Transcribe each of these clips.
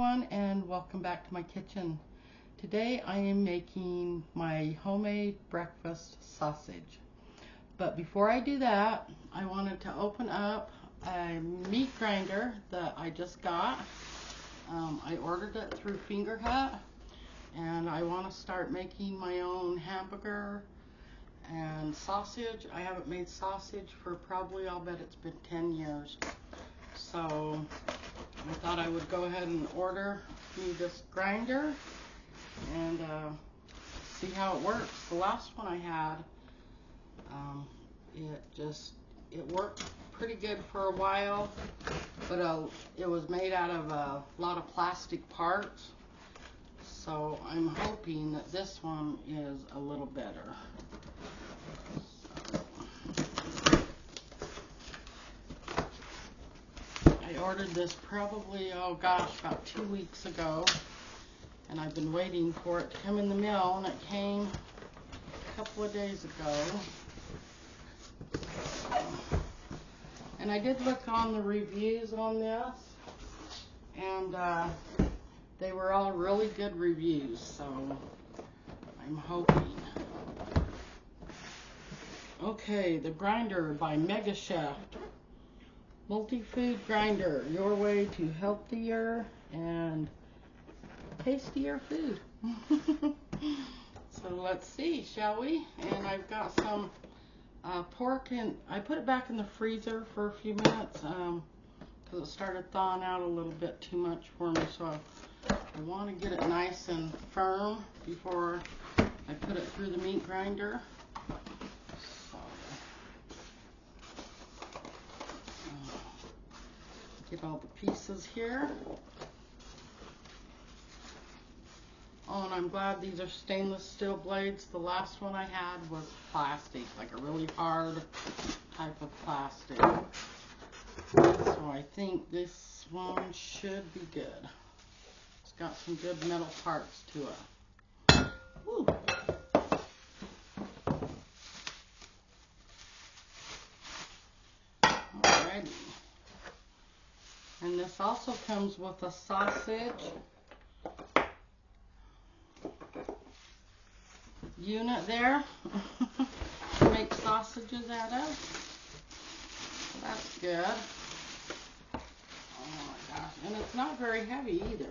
everyone, and welcome back to my kitchen. Today I am making my homemade breakfast sausage. But before I do that, I wanted to open up a meat grinder that I just got. I ordered it through Fingerhut, and I want to start making my own hamburger and sausage. I haven't made sausage for probably, I'll bet it's been 10 years. So I thought I would go ahead and order me this grinder and see how it works. The last one I had, it worked pretty good for a while, but it was made out of a lot of plastic parts. So I'm hoping that this one is a little better. I ordered this probably, oh gosh, about 2 weeks ago, and I've been waiting for it to come in the mail, and it came a couple of days ago. And I did look on the reviews on this, and they were all really good reviews, so I'm hoping. Okay, the grinder by Mega Chef. Multi-food grinder, your way to healthier and tastier food. So let's see, shall we? And I've got some pork, and I put it back in the freezer for a few minutes because it started thawing out a little bit too much for me. So I want to get it nice and firm before I put it through the meat grinder. Get all the pieces here. Oh, and I'm glad these are stainless steel blades. The last one I had was plastic, like a really hard type of plastic. So I think this one should be good. It's got some good metal parts to it. Woo. Alrighty. And this also comes with a sausage unit there to make sausages out of. That's good. Oh my gosh. And it's not very heavy either.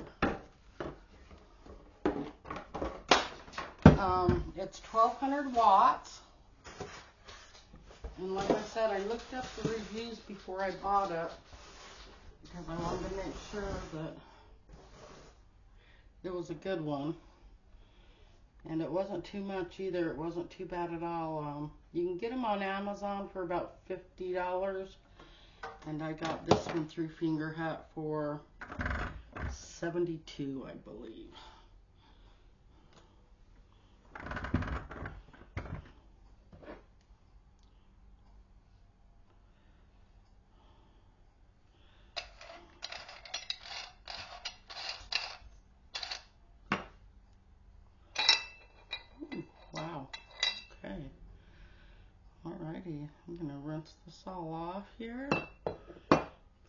It's 1200 watts. And like I said, I looked up the reviews before I bought it, because I wanted to make sure that it was a good one. And it wasn't too much either. It wasn't too bad at all. You can get them on Amazon for about $50. And I got this one through Fingerhut for $72, I believe. Wow. Okay. Alrighty. I'm going to rinse this all off here. Put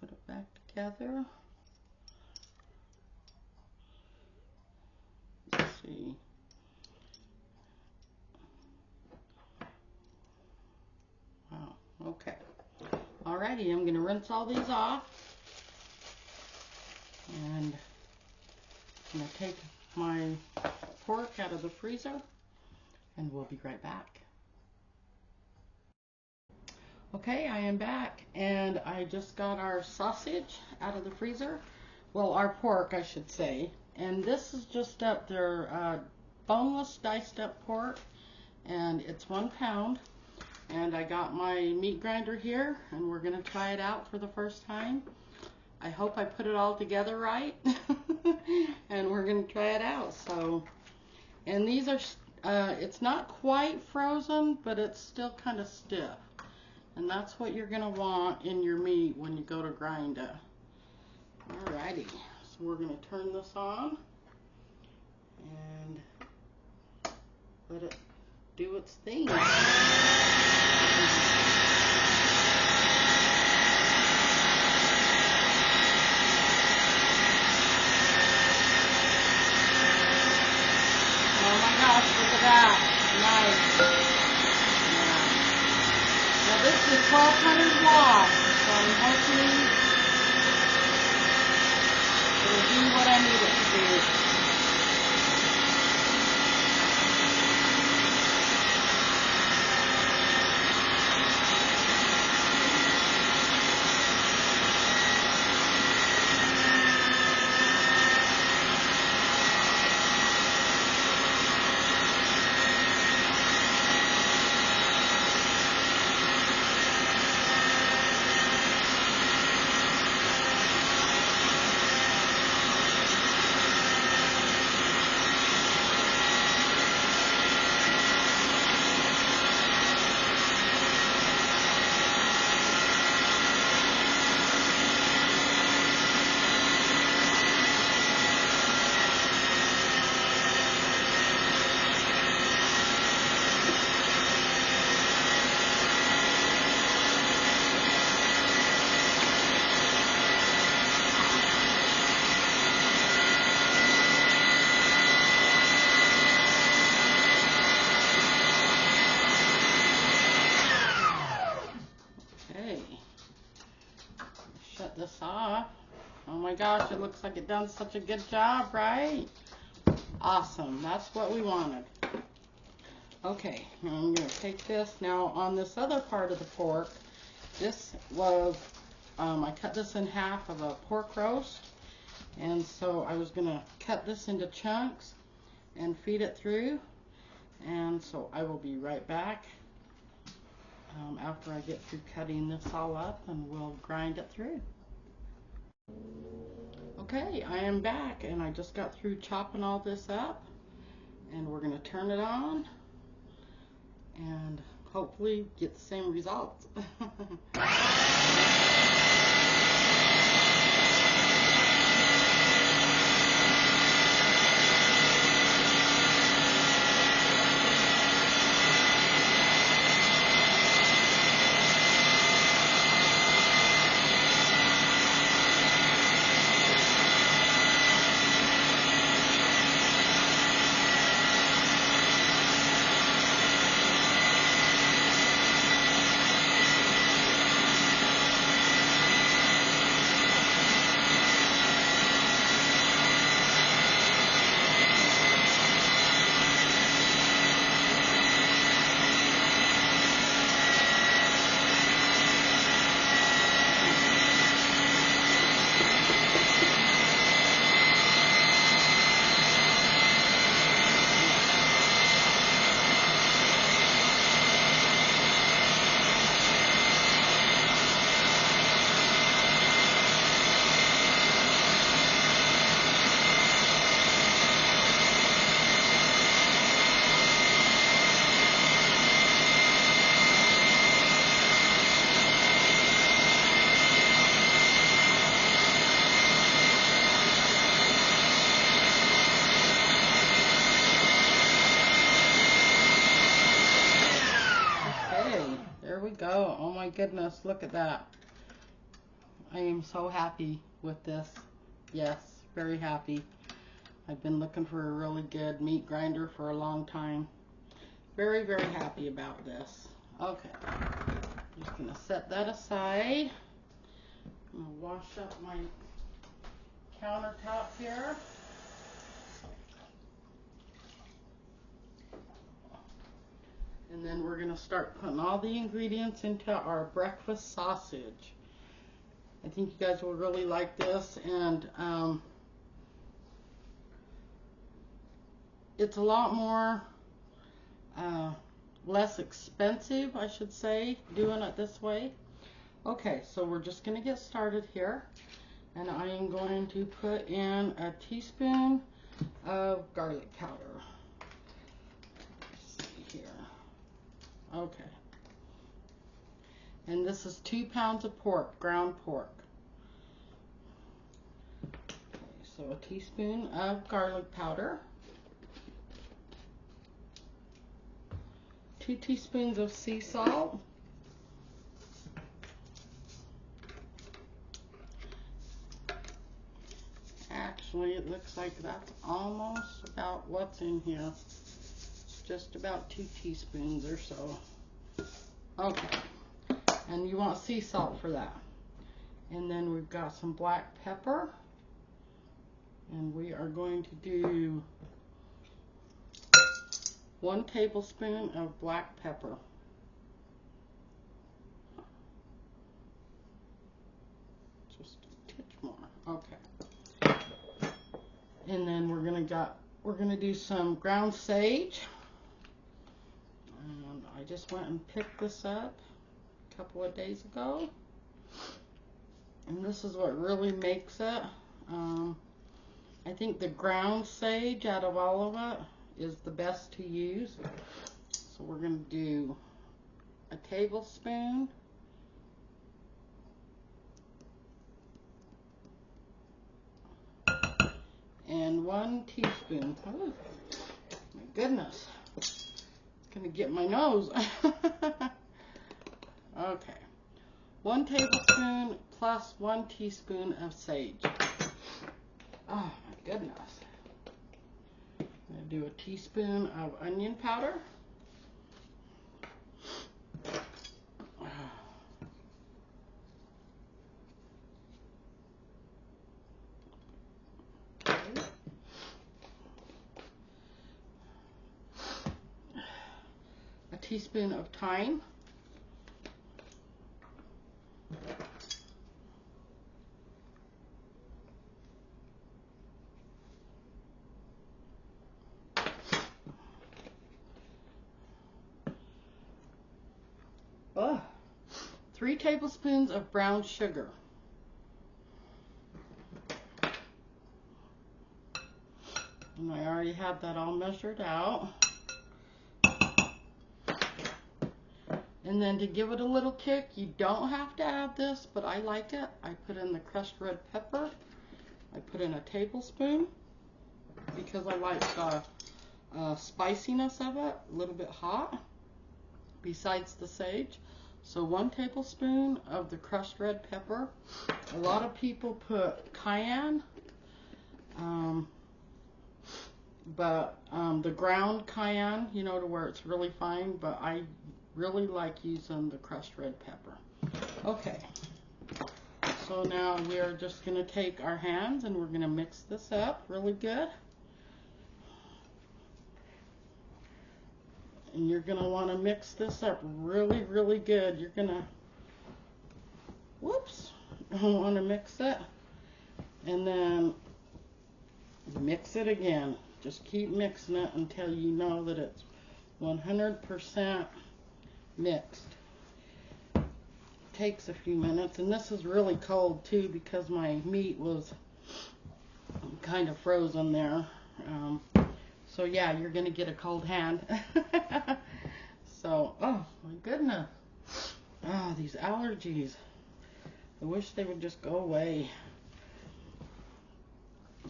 it back together. Let's see. Wow. Okay. Alrighty. I'm going to rinse all these off. And I'm going to take my pork out of the freezer, and we'll be right back. Okay, I am back, and I just got our sausage out of the freezer. Well, our pork, I should say. And this is just up there, boneless diced up pork, and it's 1 pound. And I got my meat grinder here, and we're going to try it out for the first time. I hope I put it all together right, and we're going to try it out. So, and these are, it's not quite frozen, but it's still kind of stiff. And that's what you're going to want in your meat when you go to grind it. Alrighty, so we're going to turn this on and let it do its thing. 1200 watts, so hopefully it'll do what I need it to do. Shut this off. Oh my gosh, it looks like it done such a good job, right? Awesome, that's what we wanted. Okay, now I'm going to take this. Now on this other part of the pork, this was, I cut this in half of a pork roast, and so I was going to cut this into chunks and feed it through, and so I will be right back after I get through cutting this all up, and we'll grind it through. Okay, I am back, and I just got through chopping all this up, and we're going to turn it on and hopefully get the same results. There we go. Oh my goodness, look at that. I am so happy with this. Yes, very happy. I've been looking for a really good meat grinder for a long time. Very, very happy about this. Okay, just gonna set that aside. I'm gonna wash up my countertop here. And then we're gonna start putting all the ingredients into our breakfast sausage. I think you guys will really like this, and it's a lot more less expensive, I should say, doing it this way. Okay, so we're just gonna get started here, and I am going to put in a teaspoon of garlic powder. Let's see here. Okay. And this is 2 pounds of pork, ground pork. Okay, so a teaspoon of garlic powder. 2 teaspoons of sea salt. Actually, it looks like that's almost about what's in here. Just about 2 teaspoons or so. Okay. And you want sea salt for that. And then we've got some black pepper. And we are going to do 1 tablespoon of black pepper. Just a titch more. Okay. And then we're gonna do some ground sage. And I just went and picked this up a couple of days ago. And this is what really makes it. I think the ground sage out of all of it is the best to use. So we're going to do a tablespoon. And 1 teaspoon. Oh, my goodness. It's going to get my nose. Okay. 1 tablespoon plus 1 teaspoon of sage. Oh my goodness. I'm going to do a teaspoon of onion powder. Okay. A teaspoon of thyme. Oh, 3 tablespoons of brown sugar. And I already have that all measured out. And then to give it a little kick, you don't have to add this, but I like it. I put in the crushed red pepper. I put in a tablespoon because I like the spiciness of it, a little bit hot, besides the sage. So 1 tablespoon of the crushed red pepper. A lot of people put cayenne, but the ground cayenne, you know, to where it's really fine, but I really like using the crushed red pepper. Okay, so now we are just going to take our hands and we're going to mix this up really good. And you're going to want to mix this up really, really good. You're going to, whoops, want to mix it. And then mix it again. Just keep mixing it until you know that it's 100% mixed. Takes a few minutes, and this is really cold too because my meat was kind of frozen there. So yeah, you're gonna get a cold hand. So, oh my goodness. Oh, these allergies. I wish they would just go away.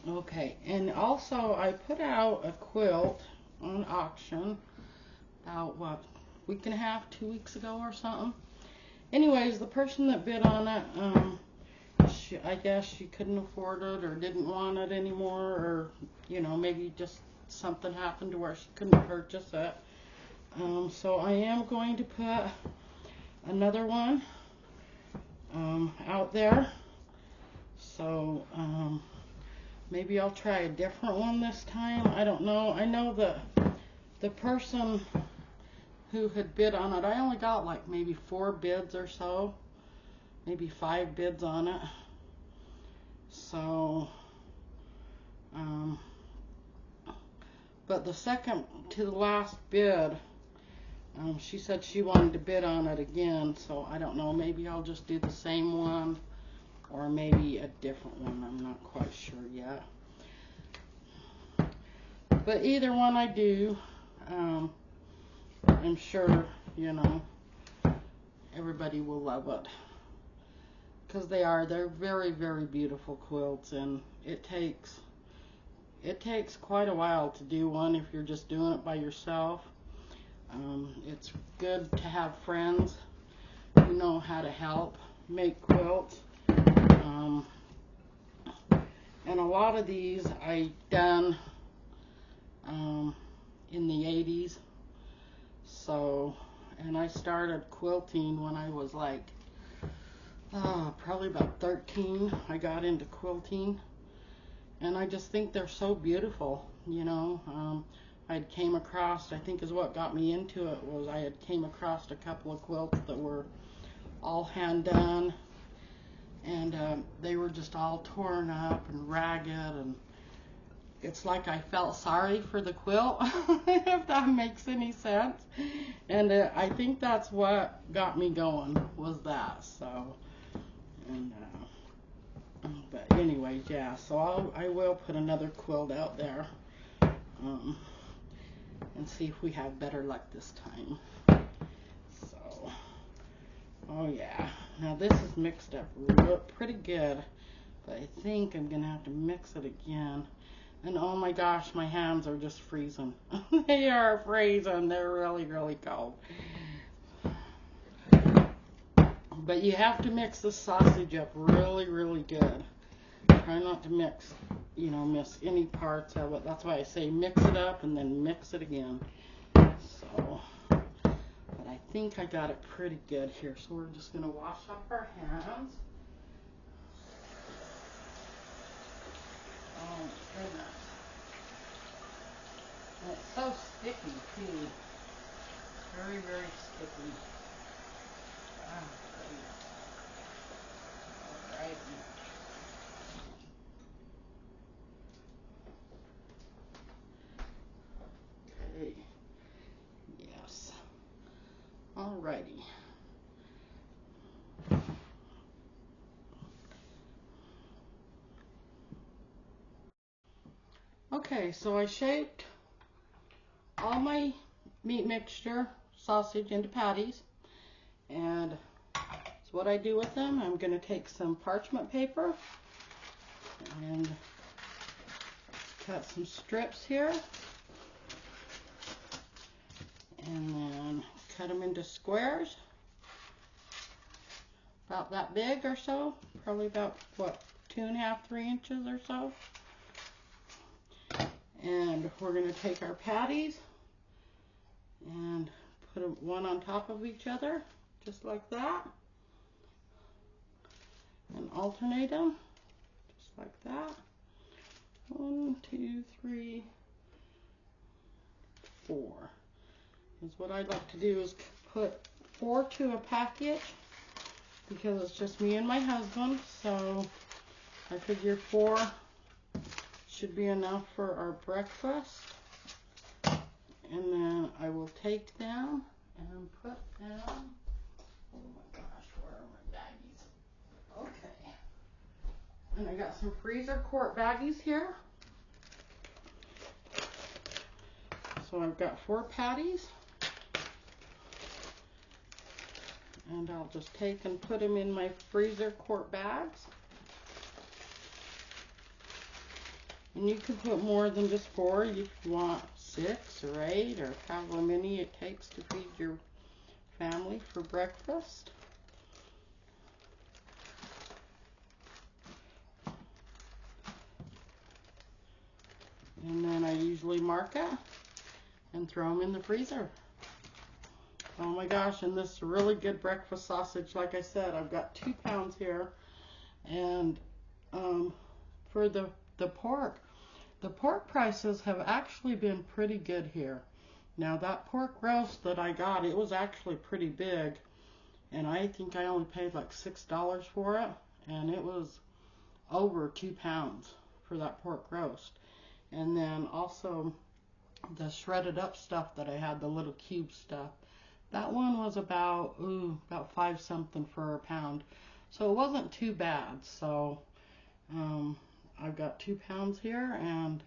Okay, and also I put out a quilt on auction about, what, week and a half, 2 weeks ago or something. Anyways, the person that bid on it, I guess she couldn't afford it or didn't want it anymore, or, you know, maybe just something happened to where she couldn't purchase it. So I am going to put another one out there. So maybe I'll try a different one this time. I don't know. I know that the person who had bid on it, I only got like maybe 4 bids or so, maybe 5 bids on it. So, but the second to the last bid, she said she wanted to bid on it again. So I don't know, maybe I'll just do the same one or maybe a different one. I'm not quite sure yet. But either one I do, I'm sure, you know, everybody will love it. Because they're very, very beautiful quilts, and it takes quite a while to do one if you're just doing it by yourself. It's good to have friends who know how to help make quilts. And a lot of these I done in the 80s. So and I started quilting when I was like, probably about 13. I got into quilting, and I just think they're so beautiful, you know. I came across, I think is what got me into it, was I had came across a couple of quilts that were all hand done, and they were just all torn up and ragged, and it's like I felt sorry for the quilt, if that makes any sense. And I think that's what got me going, was that. So, and but anyways, yeah. So I will put another quilt out there, and see if we have better luck this time. So, oh yeah. Now this is mixed up pretty good, but I think I'm gonna have to mix it again. And oh my gosh, my hands are just freezing. They are freezing. They're really, really cold. But you have to mix the sausage up really, really good. Try not to mix, miss any parts of it. That's why I say mix it up and then mix it again. So, but I think I got it pretty good here. So we're just going to wash up our hands. Oh my goodness. And it's so sticky too. Very, very sticky. Ah, alright. Okay. Yes. Alrighty. Okay, so I shaped all my meat mixture sausage into patties, and so what I do with them, I'm going to take some parchment paper and cut some strips here, and then cut them into squares about that big or so, probably about what, 2.5, 3 inches or so. And we're going to take our patties and put them one on top of each other, just like that, and alternate them, just like that. 1, 2, 3, 4. Is what I'd like to do is put 4 to a package, because it's just me and my husband, so I figure 4 should be enough for our breakfast. And then I will take them and put them, oh my gosh, where are my baggies? Okay. And I got some freezer quart baggies here. So I've got 4 patties. And I'll just take and put them in my freezer quart bags. And you can put more than just 4 if you want 6 or 8 or however many it takes to feed your family for breakfast. And then I usually mark it and throw them in the freezer. Oh my gosh, and this really good breakfast sausage, like I said, I've got 2 pounds here. And for the pork, the pork prices have actually been pretty good here. Now that pork roast that I got, it was actually pretty big, and I think I only paid like $6 for it, and it was over 2 pounds for that pork roast. And then also the shredded up stuff that I had, the little cube stuff, that one was about 5 something for a pound, so it wasn't too bad. So I've got 2 pounds here, and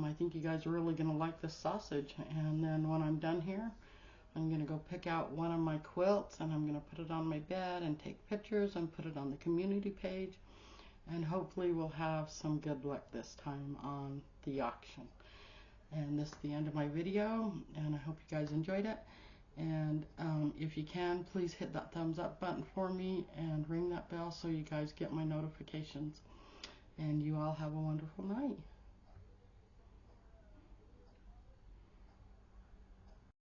I think you guys are really going to like this sausage. And then when I'm done here, I'm going to go pick out one of my quilts, and I'm going to put it on my bed and take pictures and put it on the community page. And hopefully we'll have some good luck this time on the auction. And this is the end of my video, and I hope you guys enjoyed it. And if you can, please hit that thumbs up button for me and ring that bell so you guys get my notifications. And you all have a wonderful night.